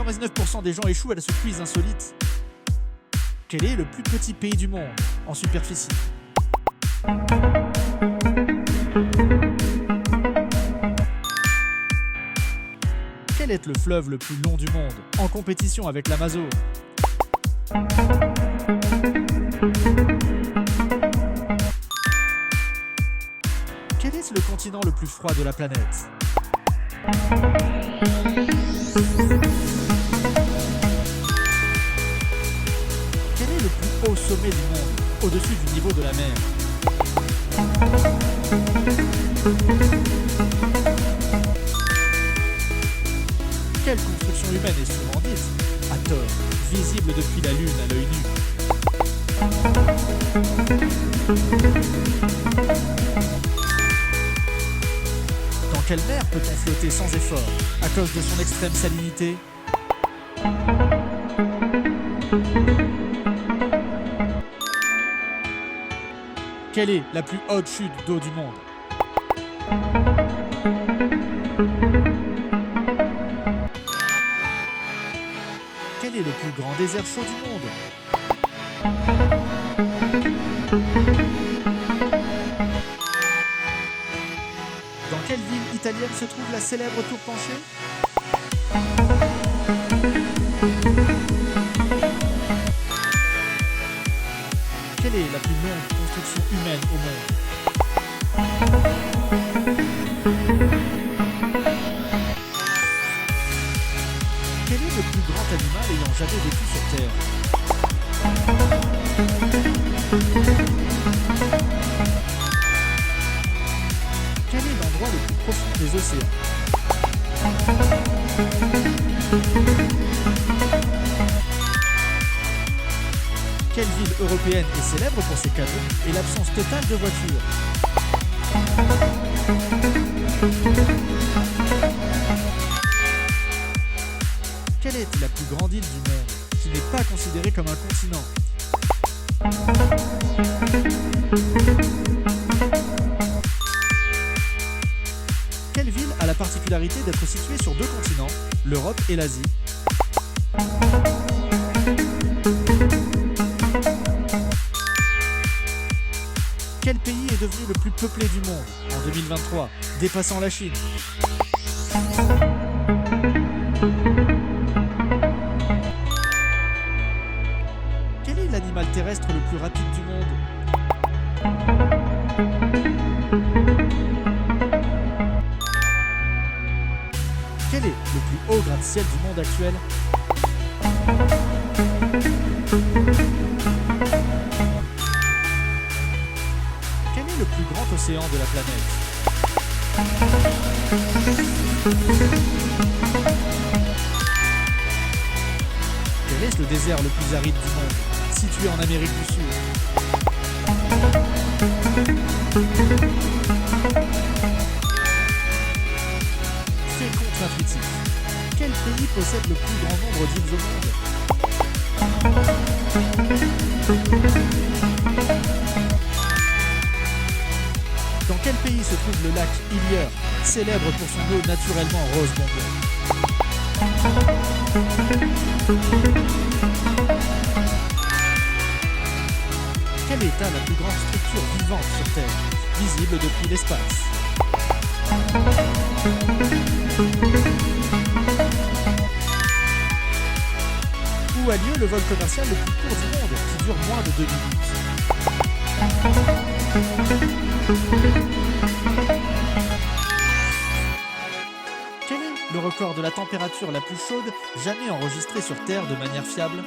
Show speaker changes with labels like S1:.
S1: 99% des gens échouent à ce quiz insolite. Quel est le plus petit pays du monde en superficie? Quel est le fleuve le plus long du monde en compétition avec l'Amazone? Quel est le continent le plus froid de la planète? Quel est le plus haut sommet du monde, au-dessus du niveau de la mer? Quelle construction humaine est souvent dite, à tort, visible depuis la Lune à l'œil nu? Dans quelle mer peut-on flotter sans effort, à cause de son extrême salinité? Quelle est la plus haute chute d'eau du monde? Quel est le plus grand désert chaud du monde? Dans quelle ville italienne se trouve la célèbre tour penchée? Quelle est la plus longue construction humaine au monde? Quel est le plus grand animal ayant jamais vécu sur Terre? Quel est l'endroit le plus profond des océans? Quelle ville européenne est célèbre pour ses canaux et l'absence totale de voitures? Quelle est la plus grande île du monde qui n'est pas considérée comme un continent? Quelle ville a la particularité d'être située sur deux continents, l'Europe et l'Asie? Quel pays est devenu le plus peuplé du monde en 2023, dépassant la Chine? Quel est l'animal terrestre le plus rapide du monde? Quel est le plus haut gratte-ciel du monde actuel? Quel est le plus grand océan de la planète? Quel est le désert le plus aride du monde, situé en Amérique du Sud? C'est contre-intuitif. Quel pays possède le plus grand nombre d'îles au monde? Dans quel pays se trouve le lac Hillier, célèbre pour son eau naturellement rose bonbon? Quelle est la plus grande structure vivante sur Terre, visible depuis l'espace? Où a lieu le vol commercial le plus court du monde, qui dure moins de 2 minutes? Quel est le record de la température la plus chaude jamais enregistrée sur Terre de manière fiable?